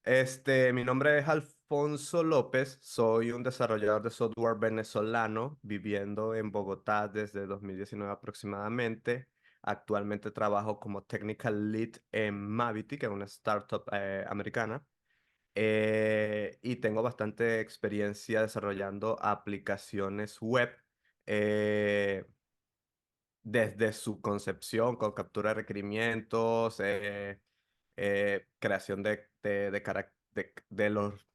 Mi nombre es Alfonso López, soy un desarrollador de software venezolano viviendo en Bogotá desde 2019 aproximadamente. Actualmente trabajo como Technical Lead en Mavity, que es una startup americana, y tengo bastante experiencia desarrollando aplicaciones web eh, desde su concepción con captura de requerimientos, creación de los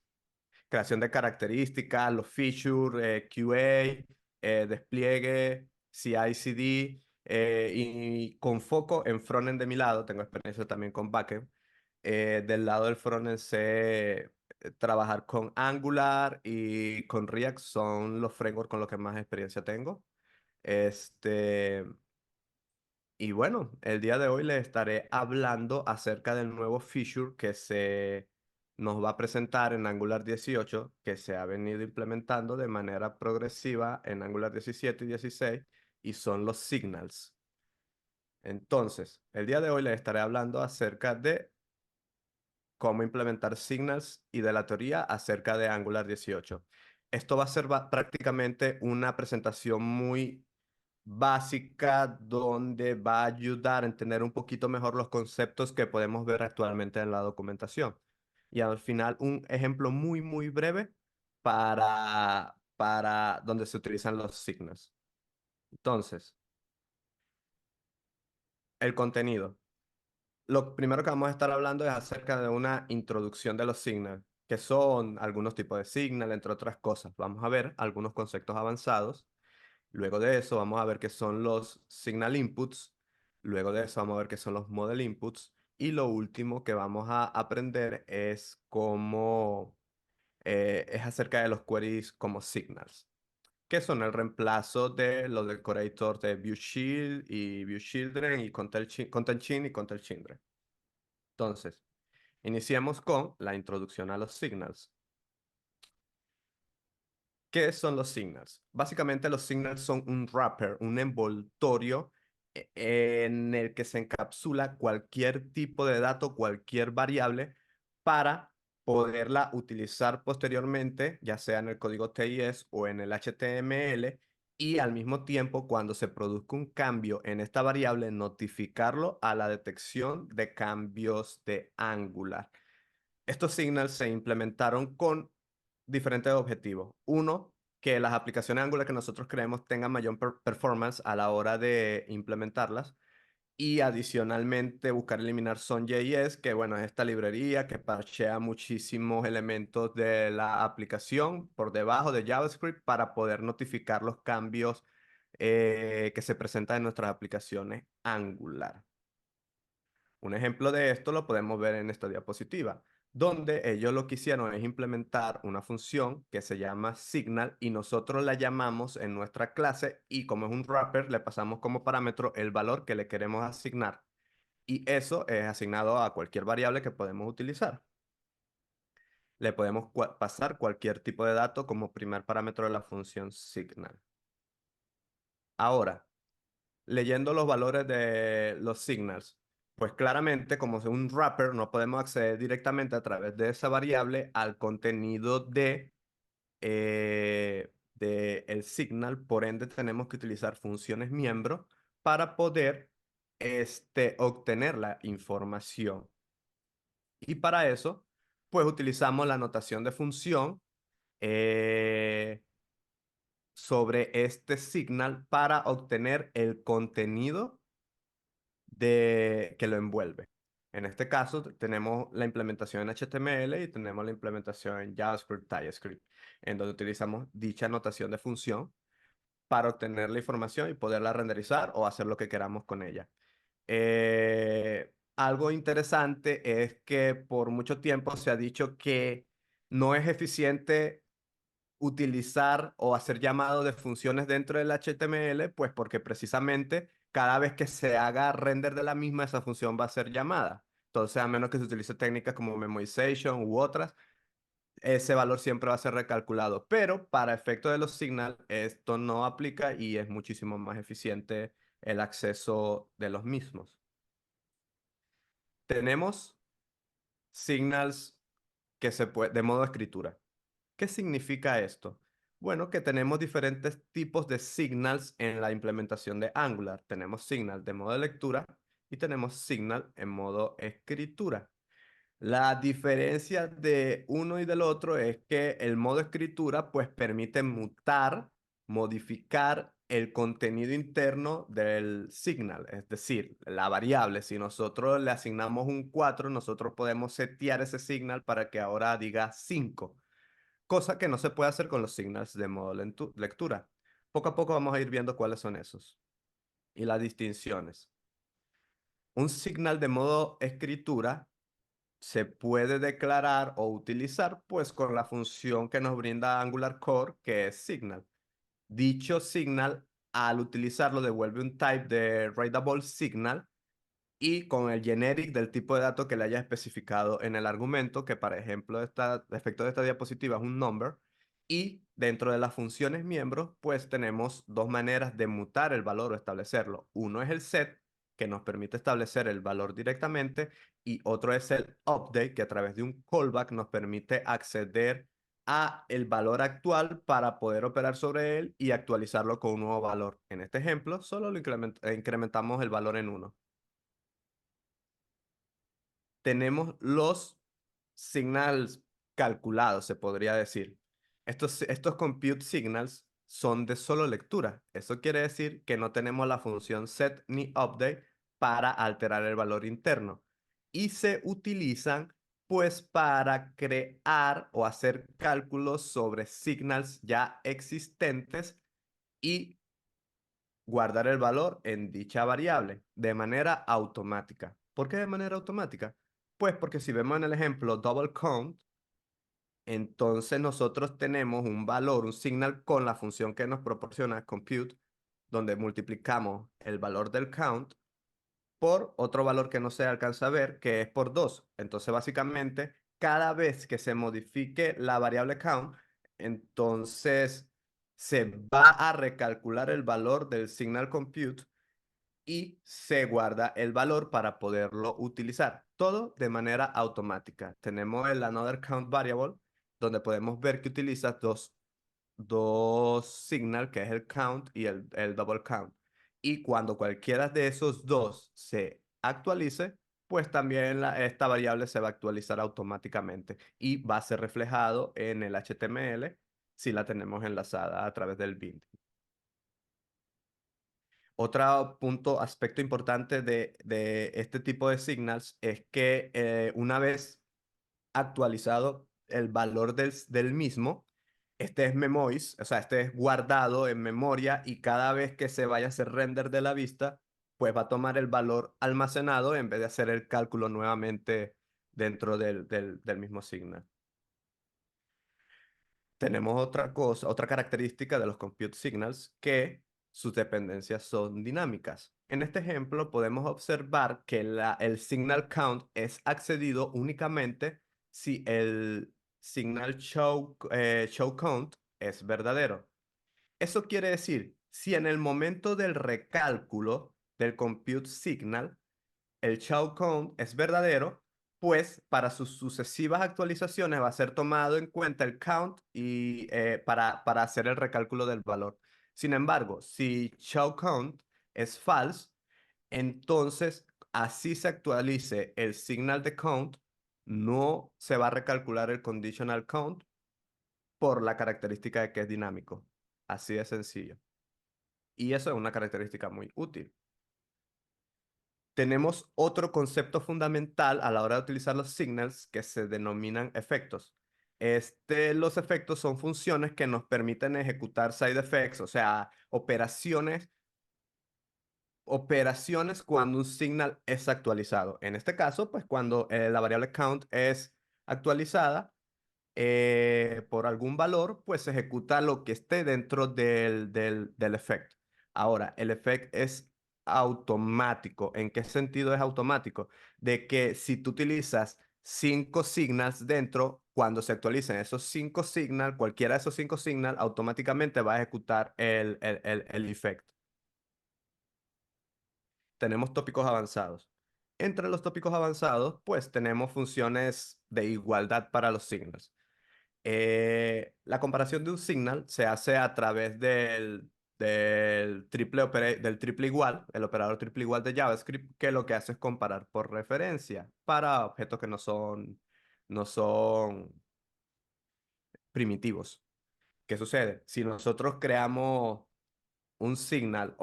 creación de características, los features, QA, despliegue, CI/CD, y con foco en frontend de mi lado, tengo experiencia también con backend. Del lado del frontend sé trabajar con Angular y con React, son los frameworks con los que más experiencia tengo. Este, y bueno, el día de hoy les estaré hablando acerca del nuevo feature que se nos va a presentar en Angular 18, que se ha venido implementando de manera progresiva en Angular 17 y 16, y son los signals. Entonces, el día de hoy les estaré hablando acerca de cómo implementar signals y de la teoría acerca de Angular 18. Esto va a ser prácticamente una presentación muy básica donde va a ayudar a entender un poquito mejor los conceptos que podemos ver actualmente en la documentación. Y al final un ejemplo muy, muy breve para donde se utilizan los signals. Entonces, el contenido. Lo primero que vamos a estar hablando es acerca de una introducción de los signals, que son algunos tipos de signal, entre otras cosas. Vamos a ver algunos conceptos avanzados. Luego de eso vamos a ver qué son los signal inputs. Luego de eso vamos a ver qué son los model inputs. Y lo último que vamos a aprender es es acerca de los queries como signals, que son el reemplazo de los decorators de ViewShield y ViewChildren y ContentChin y ContentChildren. Entonces, iniciamos con la introducción a los signals. ¿Qué son los signals? Básicamente los signals son un wrapper, un envoltorio en el que se encapsula cualquier tipo de dato, cualquier variable, para poderla utilizar posteriormente, ya sea en el código TIS o en el HTML, y al mismo tiempo, cuando se produzca un cambio en esta variable, notificarlo a la detección de cambios de Angular. Estos signals se implementaron con diferentes objetivos. Uno, que las aplicaciones Angular que nosotros creemos tengan mayor performance a la hora de implementarlas. Y adicionalmente buscar eliminar Son.js, que bueno, es esta librería que parchea muchísimos elementos de la aplicación por debajo de JavaScript para poder notificar los cambios que se presentan en nuestras aplicaciones Angular. Un ejemplo de esto lo podemos ver en esta diapositiva, donde ellos lo que hicieron es implementar una función que se llama signal, y nosotros la llamamos en nuestra clase, y como es un wrapper le pasamos como parámetro el valor que le queremos asignar, y eso es asignado a cualquier variable que podemos utilizar. Le podemos pasar cualquier tipo de dato como primer parámetro de la función signal. Ahora, leyendo los valores de los signals, pues claramente como es un wrapper no podemos acceder directamente a través de esa variable al contenido de el signal. Por ende tenemos que utilizar funciones miembro para poder obtener la información. Y para eso, pues utilizamos la notación de función eh, sobre este signal para obtener el contenido que lo envuelve. En este caso, tenemos la implementación en HTML y tenemos la implementación en JavaScript, TypeScript, en donde utilizamos dicha notación de función para obtener la información y poderla renderizar o hacer lo que queramos con ella. Algo interesante es que por mucho tiempo se ha dicho que no es eficiente utilizar o hacer llamado de funciones dentro del HTML, pues porque precisamente cada vez que se haga render de la misma, esa función va a ser llamada. Entonces, a menos que se utilice técnicas como memoization u otras, ese valor siempre va a ser recalculado. Pero para efecto de los signals, esto no aplica y es muchísimo más eficiente el acceso de los mismos. Tenemos signals que se puede, de modo escritura. ¿Qué significa esto? Bueno, que tenemos diferentes tipos de signals en la implementación de Angular. Tenemos signal de modo lectura y tenemos signal en modo escritura. La diferencia de uno y del otro es que el modo escritura pues permite mutar, modificar el contenido interno del signal, es decir, la variable. Si nosotros le asignamos un 4, nosotros podemos setear ese signal para que ahora diga 5, cosa que no se puede hacer con los signals de modo lectura. Poco a poco vamos a ir viendo cuáles son esos y las distinciones. Un signal de modo escritura se puede declarar o utilizar pues con la función que nos brinda Angular Core, que es signal. Dicho signal, al utilizarlo, devuelve un type de readable signal y con el generic del tipo de dato que le haya especificado en el argumento, que para ejemplo, el efecto de esta diapositiva es un number, y dentro de las funciones miembros, pues tenemos dos maneras de mutar el valor o establecerlo. Uno es el set, que nos permite establecer el valor directamente, y otro es el update, que a través de un callback nos permite acceder a el valor actual para poder operar sobre él y actualizarlo con un nuevo valor. En este ejemplo, solo lo incrementamos el valor en uno. Tenemos los signals calculados, se podría decir. Estos compute signals son de solo lectura. Eso quiere decir que no tenemos la función set ni update para alterar el valor interno. Y se utilizan pues para crear o hacer cálculos sobre signals ya existentes y guardar el valor en dicha variable de manera automática. ¿Por qué de manera automática? Pues porque si vemos en el ejemplo double count, entonces nosotros tenemos un valor, un signal con la función que nos proporciona compute, donde multiplicamos el valor del count por otro valor que no se alcanza a ver, que es por 2. Entonces, básicamente, cada vez que se modifique la variable count, entonces se va a recalcular el valor del signal compute y se guarda el valor para poderlo utilizar. Todo de manera automática. Tenemos el another count variable, donde podemos ver que utiliza dos signal, que es el count y el double count. Y cuando cualquiera de esos dos se actualice, pues también esta variable se va a actualizar automáticamente y va a ser reflejado en el HTML si la tenemos enlazada a través del bin. Otro punto, aspecto importante de este tipo de signals es que una vez actualizado el valor del mismo, este es memoiz, o sea, este es guardado en memoria y cada vez que se vaya a hacer render de la vista, pues va a tomar el valor almacenado en vez de hacer el cálculo nuevamente dentro del mismo signal. Tenemos otra cosa, otra característica de los compute signals, que sus dependencias son dinámicas. En este ejemplo podemos observar que el signal count es accedido únicamente si el signal show count es verdadero. Eso quiere decir, si en el momento del recálculo del compute signal el show count es verdadero, pues para sus sucesivas actualizaciones va a ser tomado en cuenta el count y para hacer el recálculo del valor. Sin embargo, si show count es false, entonces así se actualice el signal de count, no se va a recalcular el conditional count por la característica de que es dinámico. Así de sencillo. Y eso es una característica muy útil. Tenemos otro concepto fundamental a la hora de utilizar los signals que se denominan efectos. Los efectos son funciones que nos permiten ejecutar side effects, o sea, operaciones cuando un signal es actualizado. En este caso, pues cuando la variable count es actualizada, por algún valor, pues se ejecuta lo que esté dentro del efecto. Ahora, el efecto es automático. ¿En qué sentido es automático? De que si tú utilizas 5 signals dentro, cuando se actualicen esos 5 signals, cualquiera de esos 5 signals, automáticamente va a ejecutar el efecto. Tenemos tópicos avanzados. Entre los tópicos avanzados, pues tenemos funciones de igualdad para los signals. La comparación de un signal se hace a través del triple igual, el operador triple igual de JavaScript, que lo que hace es comparar por referencia para objetos que no son primitivos. ¿Qué sucede? Si nosotros creamos un signal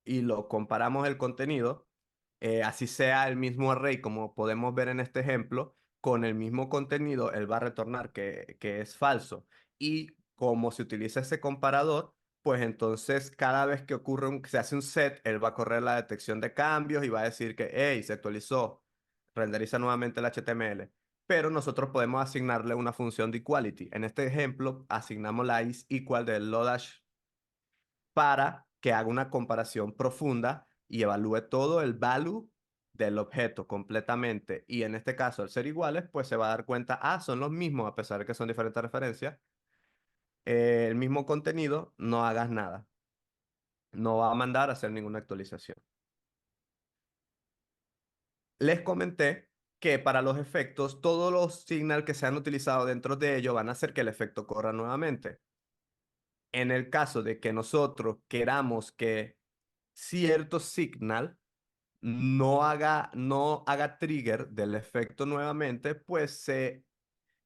y lo comparamos el contenido, así sea el mismo array, como podemos ver en este ejemplo, con el mismo contenido, él va a retornar que es falso. Y como se utiliza ese comparador, pues entonces cada vez que se hace un set, él va a correr la detección de cambios y va a decir que, hey, se actualizó, renderiza nuevamente el HTML. Pero nosotros podemos asignarle una función de equality. En este ejemplo, asignamos la is equal del Lodash para que haga una comparación profunda y evalúe todo el value del objeto completamente. Y en este caso, al ser iguales, pues se va a dar cuenta, son los mismos, a pesar de que son diferentes referencias, el mismo contenido, no hagas nada. No va a mandar a hacer ninguna actualización. Les comenté que para los efectos, todos los signals que se han utilizado dentro de ellos van a hacer que el efecto corra nuevamente. En el caso de que nosotros queramos que cierto signal no haga trigger del efecto nuevamente, pues se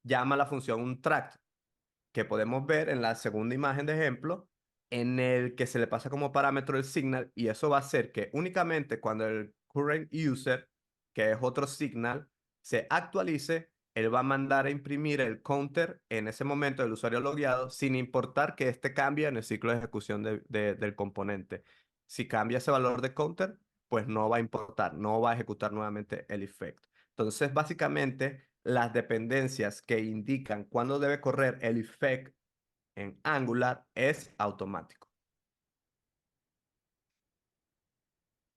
llama la función unTracked, que podemos ver en la segunda imagen de ejemplo, en el que se le pasa como parámetro el signal, y eso va a hacer que únicamente cuando el current user, que es otro signal, se actualice, él va a mandar a imprimir el counter en ese momento del usuario logueado, sin importar que este cambie en el ciclo de ejecución del componente. Si cambia ese valor de counter, pues no va a importar, no va a ejecutar nuevamente el effect. Entonces, básicamente, las dependencias que indican cuándo debe correr el effect en Angular es automático.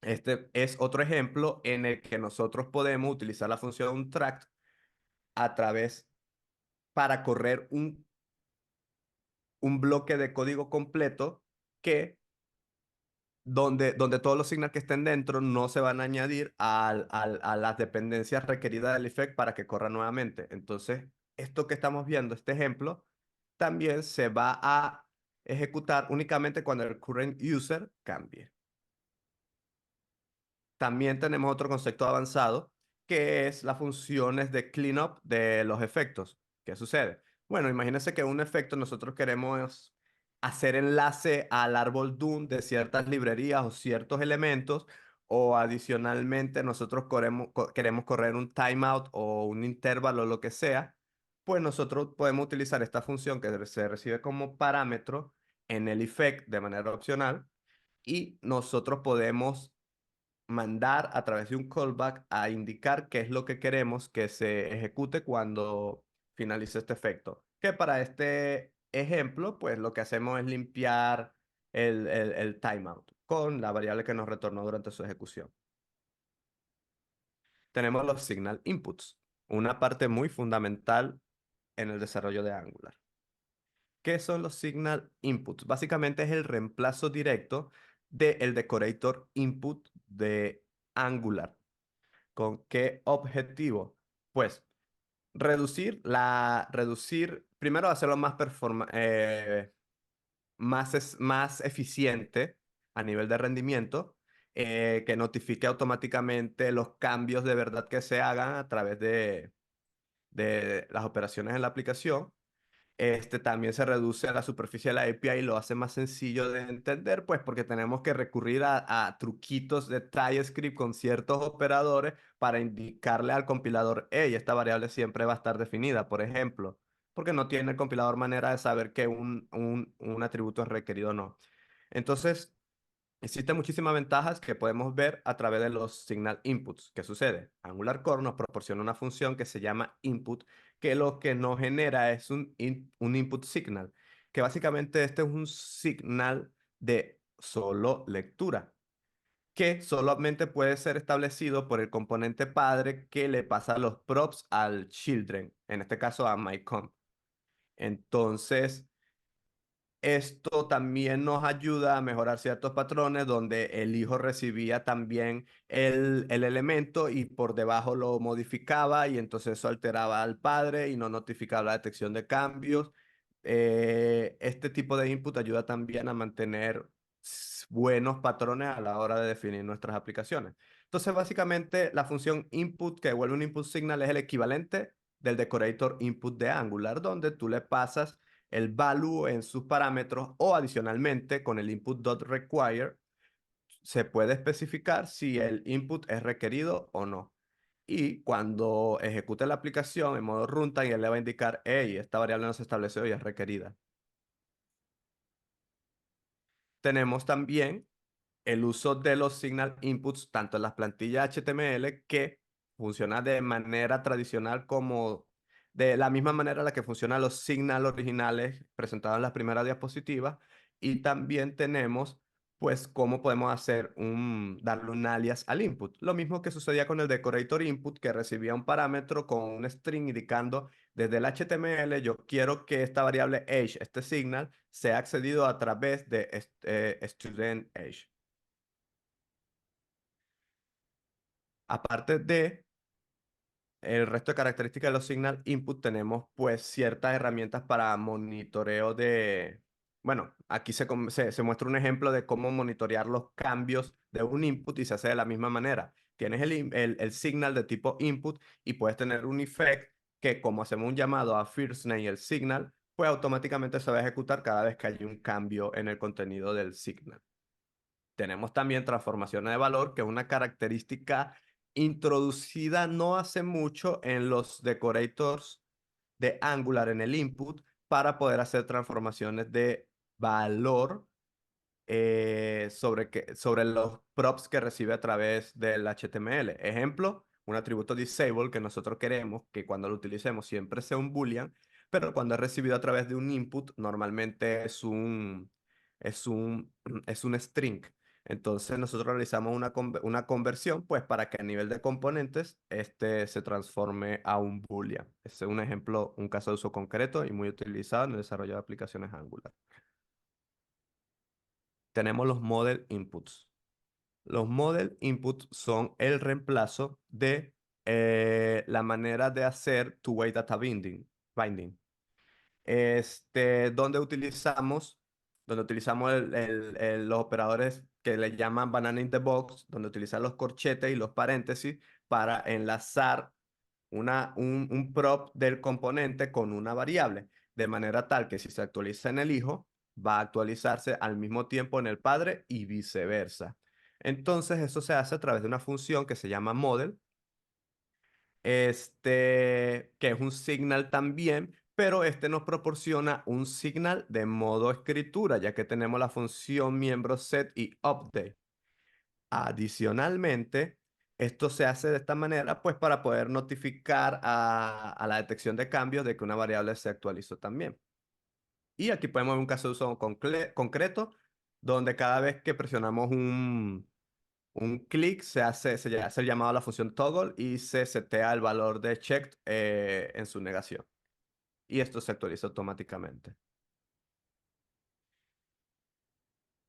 Este es otro ejemplo en el que nosotros podemos utilizar la función track a través para correr un bloque de código completo que donde todos los signals que estén dentro no se van a añadir a las dependencias requeridas del effect para que corra nuevamente. Entonces, esto que estamos viendo, este ejemplo, también se va a ejecutar únicamente cuando el current user cambie. También tenemos otro concepto avanzado que es las funciones de cleanup de los efectos. ¿Qué sucede? Bueno, imagínense que un efecto nosotros queremos hacer enlace al árbol DOM de ciertas librerías o ciertos elementos, o adicionalmente nosotros queremos correr un timeout o un intervalo o lo que sea, pues nosotros podemos utilizar esta función que se recibe como parámetro en el effect de manera opcional, y nosotros podemos mandar a través de un callback a indicar qué es lo que queremos que se ejecute cuando finalice este efecto. Que para este ejemplo, pues lo que hacemos es limpiar el timeout con la variable que nos retornó durante su ejecución. Tenemos los signal inputs, una parte muy fundamental en el desarrollo de Angular. ¿Qué son los signal inputs? Básicamente es el reemplazo directo del decorator input de Angular. ¿Con qué objetivo? Pues primero hacerlo más eficiente a nivel de rendimiento, que notifique automáticamente los cambios de verdad que se hagan a través de las operaciones en la aplicación. También se reduce la superficie de la API y lo hace más sencillo de entender, pues porque tenemos que recurrir a truquitos de TypeScript con ciertos operadores para indicarle al compilador, hey, esta variable siempre va a estar definida, por ejemplo, porque no tiene el compilador manera de saber que un atributo es requerido o no. Entonces, existen muchísimas ventajas que podemos ver a través de los signal inputs. ¿Qué sucede? Angular Core nos proporciona una función que se llama input, que lo que nos genera es un input signal, que básicamente este es un signal de solo lectura, que solamente puede ser establecido por el componente padre que le pasa los props al children, en este caso a mycomp. Entonces, Esto también nos ayuda a mejorar ciertos patrones donde el hijo recibía también el elemento y por debajo lo modificaba y entonces eso alteraba al padre y no notificaba la detección de cambios. Este tipo de input ayuda también a mantener buenos patrones a la hora de definir nuestras aplicaciones. Entonces, básicamente, la función input que devuelve un input signal es el equivalente del decorator input de Angular, donde tú le pasas el value en sus parámetros o adicionalmente con el input.require se puede especificar si el input es requerido o no. Y cuando ejecute la aplicación en modo runtime, él le va a indicar, hey, esta variable no se estableció y es requerida. Tenemos también el uso de los signal inputs tanto en las plantillas HTML que funciona de manera tradicional como de la misma manera en la que funcionan los signal originales presentados en las primeras diapositivas y también tenemos pues cómo podemos hacer darle un alias al input. Lo mismo que sucedía con el decorator input que recibía un parámetro con un string indicando desde el HTML yo quiero que esta variable age, este signal, sea accedido a través de student age. Aparte de el resto de características de los signal input, tenemos pues ciertas herramientas para monitoreo bueno, aquí se muestra un ejemplo de cómo monitorear los cambios de un input y se hace de la misma manera. Tienes el signal de tipo input y puedes tener un effect que como hacemos un llamado a first name el signal, pues automáticamente se va a ejecutar cada vez que hay un cambio en el contenido del signal. Tenemos también transformaciones de valor, que es una característica introducida no hace mucho en los decorators de Angular en el input para poder hacer transformaciones de valor sobre los props que recibe a través del HTML. Ejemplo, un atributo disable que nosotros queremos que cuando lo utilicemos siempre sea un boolean, pero cuando es recibido a través de un input normalmente es un, es un string. Entonces nosotros realizamos una conversión pues para que a nivel de componentes este se transforme a un boolean. Ese es un ejemplo, un caso de uso concreto y muy utilizado en el desarrollo de aplicaciones Angular. Tenemos los model inputs. Los model inputs son el reemplazo de la manera de hacer two-way data binding. Donde utilizamos los operadores que le llaman banana in the box, donde utilizan los corchetes y los paréntesis para enlazar un prop del componente con una variable, de manera tal que si se actualiza en el hijo, va a actualizarse al mismo tiempo en el padre y viceversa. Entonces, eso se hace a través de una función que se llama model, que es un signal también, pero este nos proporciona un signal de modo escritura, ya que tenemos la función miembro set y update. Adicionalmente, esto se hace de esta manera, pues para poder notificar a la detección de cambios de que una variable se actualizó también. Y aquí podemos ver un caso de uso concreto, donde cada vez que presionamos un clic, se hace el llamado a la función toggle y se setea el valor de checked en su negación. Y esto se actualiza automáticamente.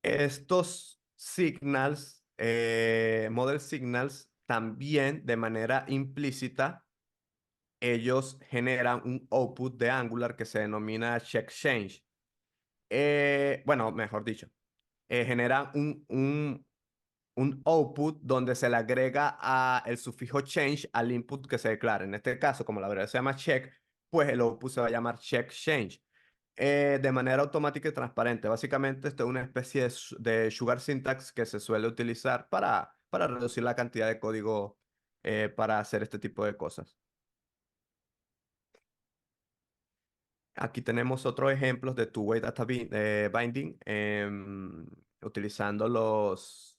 Estos signals, model signals, también de manera implícita, ellos generan un output de Angular que se denomina checkChange. Bueno, mejor dicho, generan un output donde se le agrega el sufijo change al input que se declara. En este caso, como la variable se llama check, pues el output se va a llamar checkChange de manera automática y transparente. Básicamente, esto es una especie de sugar syntax que se suele utilizar para reducir la cantidad de código para hacer este tipo de cosas. Aquí tenemos otros ejemplos de two-way data binding utilizando los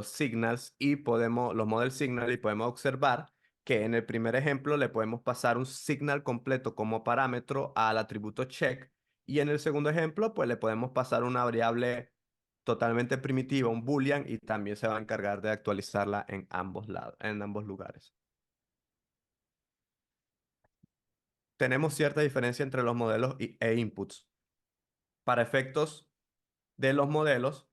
signals y los model signal y podemos observar que en el primer ejemplo le podemos pasar un signal completo como parámetro al atributo check y en el segundo ejemplo pues le podemos pasar una variable totalmente primitiva, un boolean y también se va a encargar de actualizarla en ambos lados, en ambos lugares. Tenemos cierta diferencia entre los modelos e inputs. Para efectos de los modelos,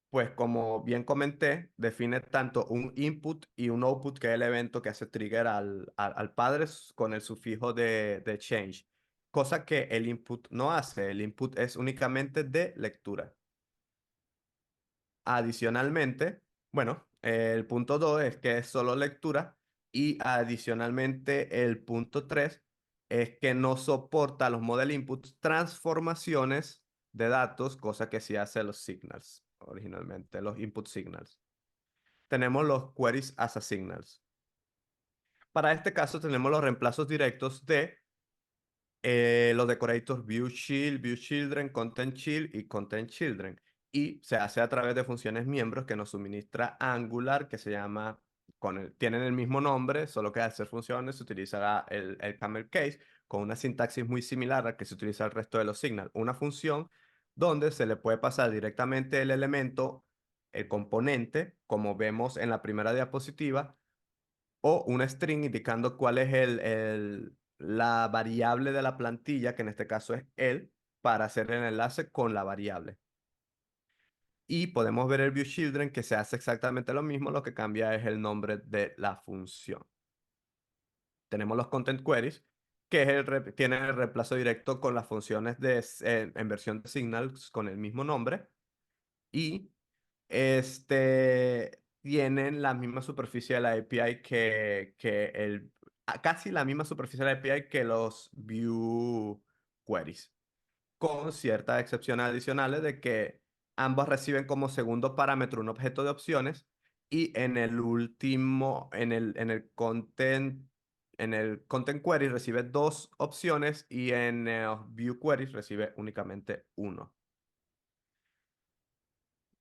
pues como bien comenté, define tanto un input y un output, que es el evento que hace trigger al padre con el sufijo de change, cosa que el input no hace. El input es únicamente de lectura. Adicionalmente, bueno, el punto 2 es que es solo lectura, y adicionalmente el punto 3 es que no soporta los model inputs transformaciones de datos, cosa que sí hace los signals originalmente, los input signals. Tenemos los queries as a signals. Para este caso tenemos los reemplazos directos de los decorators view children, content child y content children. Y se hace a través de funciones miembros que nos suministra Angular, que se llama, tienen el mismo nombre, solo que al ser funciones se utilizará el camel case con una sintaxis muy similar a que se utiliza el resto de los signals. Una función donde se le puede pasar directamente el elemento, el componente, como vemos en la primera diapositiva, o una string indicando cuál es la variable de la plantilla, que en este caso es el, para hacer el enlace con la variable. Y podemos ver el viewChildren, que se hace exactamente lo mismo, lo que cambia es el nombre de la función. Tenemos los content queries, que tienen el reemplazo directo con las funciones en versión de signals con el mismo nombre. Y tienen la misma superficie de la API casi la misma superficie de la API que los view queries, con ciertas excepciones adicionales de que ambos reciben como segundo parámetro un objeto de opciones, y en el último, en el content query recibe dos opciones, y en view queries recibe únicamente uno.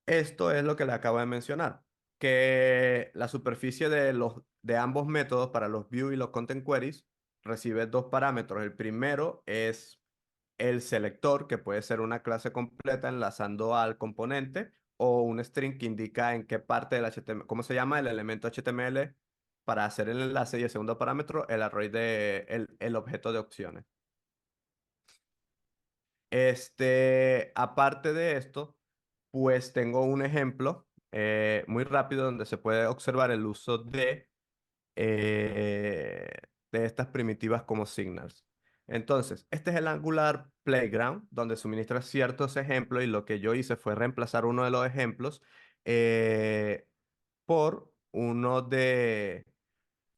Esto es lo que le acabo de mencionar, que la superficie de ambos métodos para los view y los content queries recibe dos parámetros. El primero es el selector, que puede ser una clase completa enlazando al componente, o un string que indica en qué parte del HTML, cómo se llama el elemento HTML para hacer el enlace, y el segundo parámetro, el array el objeto de opciones. Aparte de esto, pues tengo un ejemplo muy rápido donde se puede observar el uso eh, de estas primitivas como signals. Entonces, este es el Angular Playground, donde suministra ciertos ejemplos, y lo que yo hice fue reemplazar uno de los ejemplos eh, por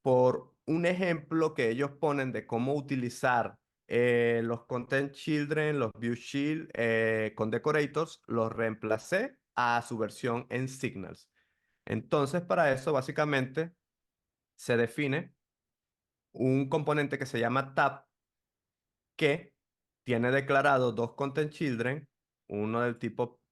por un ejemplo que ellos ponen de cómo utilizar los Content Children, los View Shield con Decorators. Los reemplacé a su versión en Signals. Entonces, para eso, básicamente, se define un componente que se llama tab, que tiene declarado dos content children, uno del tipo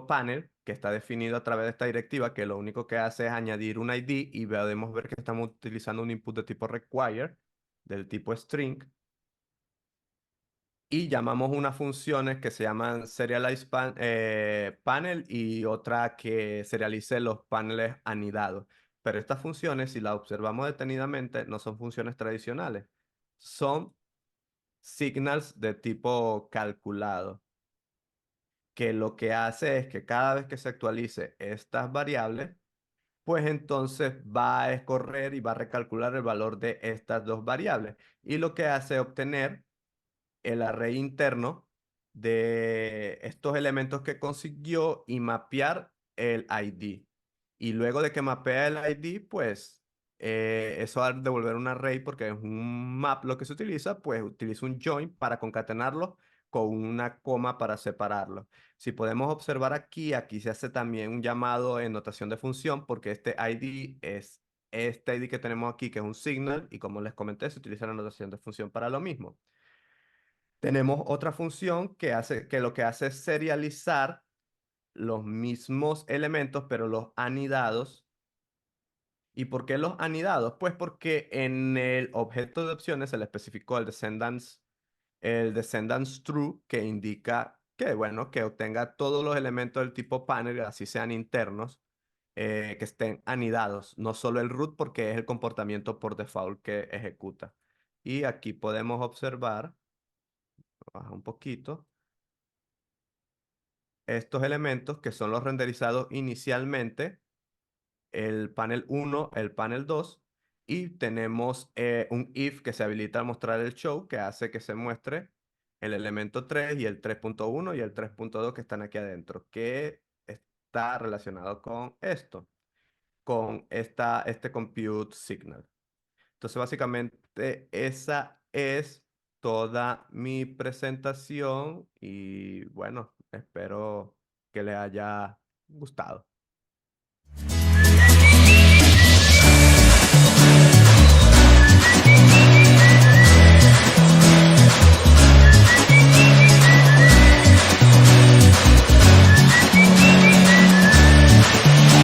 panel, que está definido a través de esta directiva, que lo único que hace es añadir un ID, y podemos ver que estamos utilizando un input de tipo require, del tipo string, y llamamos unas funciones que se llaman panel, y otra que serialice los paneles anidados. Pero estas funciones, si las observamos detenidamente, no son funciones tradicionales, son signals de tipo calculado, que lo que hace es que cada vez que se actualice estas variables, pues entonces va a escorrer y va a recalcular el valor de estas dos variables. Y lo que hace es obtener el array interno de estos elementos que consiguió y mapear el ID. Y luego de que mapea el ID, pues eso al devolver un array, porque es un map lo que se utiliza, pues utiliza un join para concatenarlo con una coma para separarlo. Si podemos observar aquí se hace también un llamado en notación de función, porque este ID es este ID que tenemos aquí, que es un signal, y como les comenté, se utiliza la notación de función para lo mismo. Tenemos otra función que lo que hace es serializar los mismos elementos, pero los anidados. ¿Y por qué los anidados? Pues porque en el objeto de opciones se le especificó el descendants true, que indica que, bueno, que obtenga todos los elementos del tipo panel, así sean internos, que estén anidados, no solo el root, porque es el comportamiento por default que ejecuta. Y aquí podemos observar, baja un poquito. Estos elementos que son los renderizados inicialmente, el panel uno, el panel 2 y tenemos un if que se habilita a mostrar el show que hace que se muestre el elemento 3 y el 3.1 y el 3.2 que están aquí adentro, que está relacionado con esto, con este compute signal. Entonces, básicamente, esa es toda mi presentación y bueno, espero que le haya gustado.